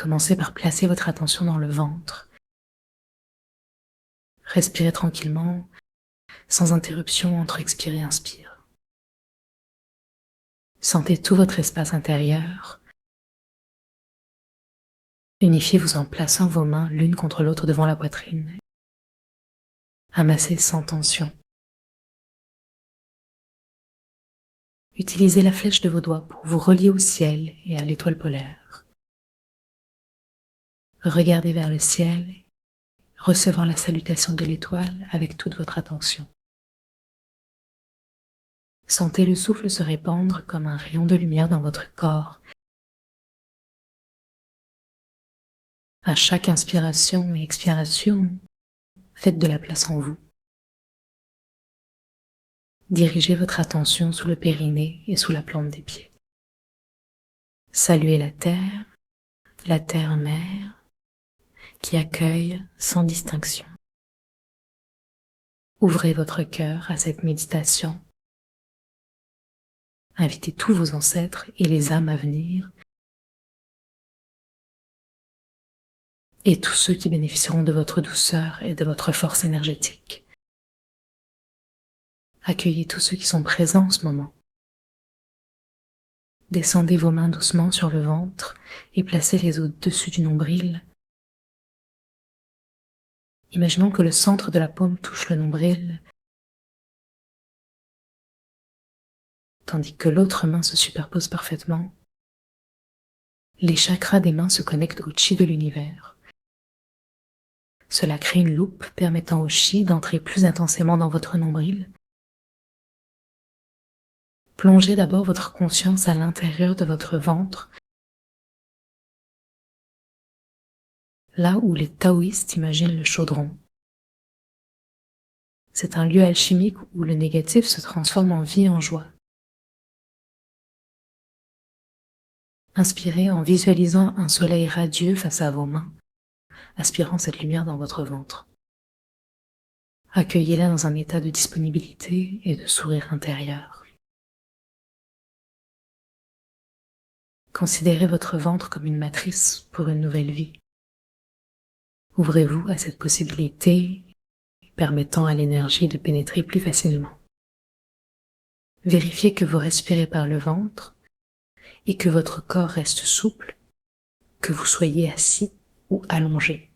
Commencez par placer votre attention dans le ventre. Respirez tranquillement, sans interruption entre expire et inspire. Sentez tout votre espace intérieur. Unifiez-vous en plaçant vos mains l'une contre l'autre devant la poitrine. Amassez sans tension. Utilisez la flèche de vos doigts pour vous relier au ciel et à l'étoile polaire. Regardez vers le ciel, recevant la salutation de l'étoile avec toute votre attention. Sentez le souffle se répandre comme un rayon de lumière dans votre corps. À chaque inspiration et expiration, faites de la place en vous. Dirigez votre attention sous le périnée et sous la plante des pieds. Saluez la terre mère, qui accueille sans distinction. Ouvrez votre cœur à cette méditation. Invitez tous vos ancêtres et les âmes à venir, et tous ceux qui bénéficieront de votre douceur et de votre force énergétique. Accueillez tous ceux qui sont présents en ce moment. Descendez vos mains doucement sur le ventre et placez-les au-dessus du nombril. Imaginons que le centre de la paume touche le nombril, tandis que l'autre main se superpose parfaitement. Les chakras des mains se connectent au chi de l'univers. Cela crée une loupe permettant au chi d'entrer plus intensément dans votre nombril. Plongez d'abord votre conscience à l'intérieur de votre ventre, là où les taoïstes imaginent le chaudron. C'est un lieu alchimique où le négatif se transforme en vie, en joie. Inspirez en visualisant un soleil radieux face à vos mains, aspirant cette lumière dans votre ventre. Accueillez-la dans un état de disponibilité et de sourire intérieur. Considérez votre ventre comme une matrice pour une nouvelle vie. Ouvrez-vous à cette possibilité permettant à l'énergie de pénétrer plus facilement. Vérifiez que vous respirez par le ventre et que votre corps reste souple, que vous soyez assis ou allongé.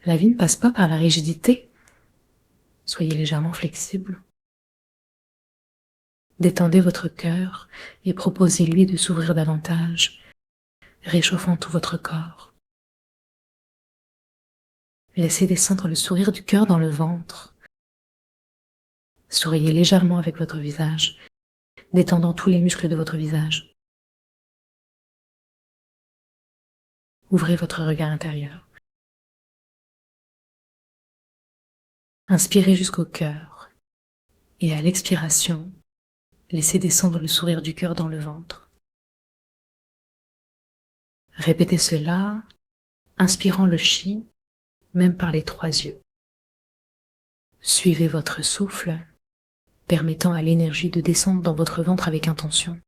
La vie ne passe pas par la rigidité. Soyez légèrement flexible. Détendez votre cœur et proposez-lui de s'ouvrir davantage, réchauffant tout votre corps. Laissez descendre le sourire du cœur dans le ventre. Souriez légèrement avec votre visage, détendant tous les muscles de votre visage. Ouvrez votre regard intérieur. Inspirez jusqu'au cœur et à l'expiration, laissez descendre le sourire du cœur dans le ventre. Répétez cela, inspirant le chi, même par les 3 yeux. Suivez votre souffle, permettant à l'énergie de descendre dans votre ventre avec intention.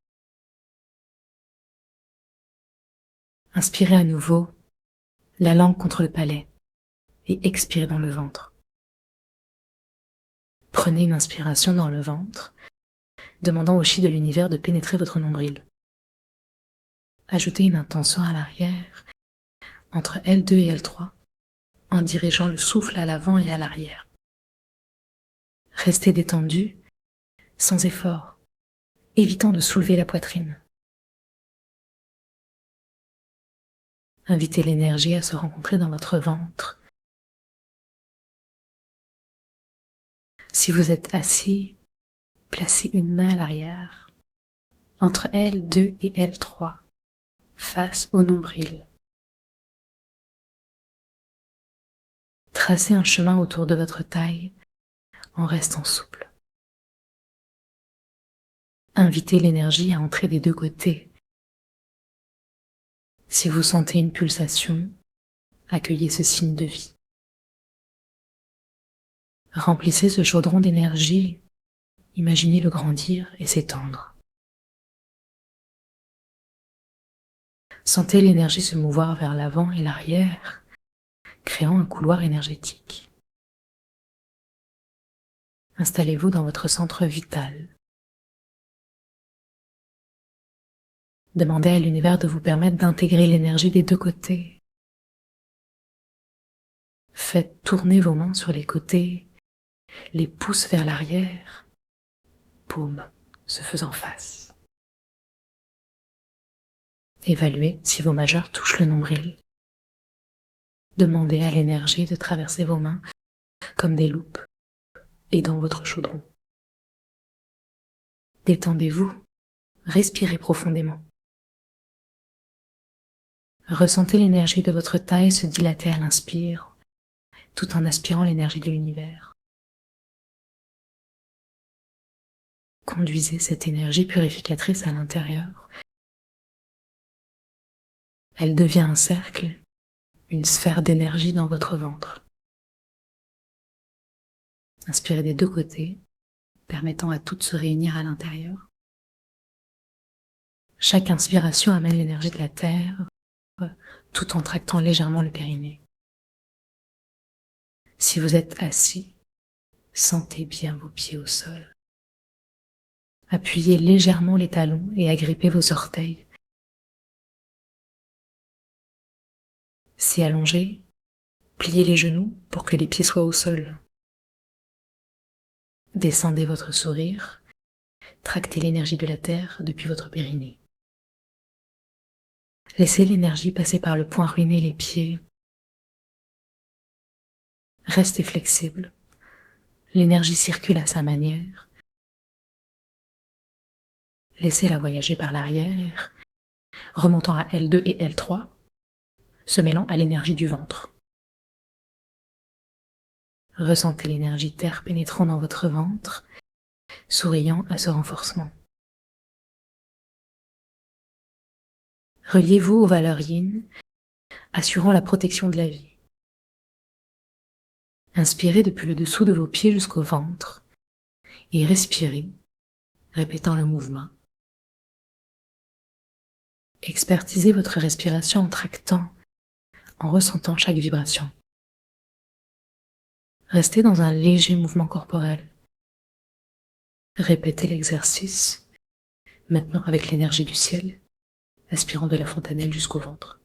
Inspirez à nouveau, la langue contre le palais, et expirez dans le ventre. Prenez une inspiration dans le ventre, demandant au chi de l'univers de pénétrer votre nombril. Ajoutez une intention à l'arrière, entre L2 et L3, en dirigeant le souffle à l'avant et à l'arrière. Restez détendu, sans effort, évitant de soulever la poitrine. Invitez l'énergie à se rencontrer dans votre ventre. Si vous êtes assis, placez une main à l'arrière, entre L2 et L3, face au nombril. Tracez un chemin autour de votre taille en restant souple. Invitez l'énergie à entrer des 2 côtés. Si vous sentez une pulsation, accueillez ce signe de vie. Remplissez ce chaudron d'énergie, imaginez-le grandir et s'étendre. Sentez l'énergie se mouvoir vers l'avant et l'arrière, créant un couloir énergétique. Installez-vous dans votre centre vital. Demandez à l'univers de vous permettre d'intégrer l'énergie des deux côtés. Faites tourner vos mains sur les côtés, les pouces vers l'arrière, paumes se faisant face. Évaluez si vos majeurs touchent le nombril. Demandez à l'énergie de traverser vos mains comme des loupes et dans votre chaudron. Détendez-vous, respirez profondément. Ressentez l'énergie de votre taille se dilater à l'inspire, tout en aspirant l'énergie de l'univers. Conduisez cette énergie purificatrice à l'intérieur. Elle devient un cercle, une sphère d'énergie dans votre ventre. Inspirez des deux côtés, permettant à tout de se réunir à l'intérieur. Chaque inspiration amène l'énergie de la terre, tout en tractant légèrement le périnée. Si vous êtes assis, sentez bien vos pieds au sol. Appuyez légèrement les talons et agrippez vos orteils. Si allongé, pliez les genoux pour que les pieds soient au sol. Descendez votre sourire, tractez l'énergie de la terre depuis votre périnée. Laissez l'énergie passer par le point ruiné les pieds. Restez flexible. L'énergie circule à sa manière. Laissez-la voyager par l'arrière, remontant à L2 et L3, se mêlant à l'énergie du ventre. Ressentez l'énergie terre pénétrant dans votre ventre, souriant à ce renforcement. Reliez-vous aux valeurs yin, assurant la protection de la vie. Inspirez depuis le dessous de vos pieds jusqu'au ventre et respirez, répétant le mouvement. Expertisez votre respiration en tractant, en ressentant chaque vibration. Restez dans un léger mouvement corporel. Répétez l'exercice, maintenant avec l'énergie du ciel, aspirant de la fontanelle jusqu'au ventre.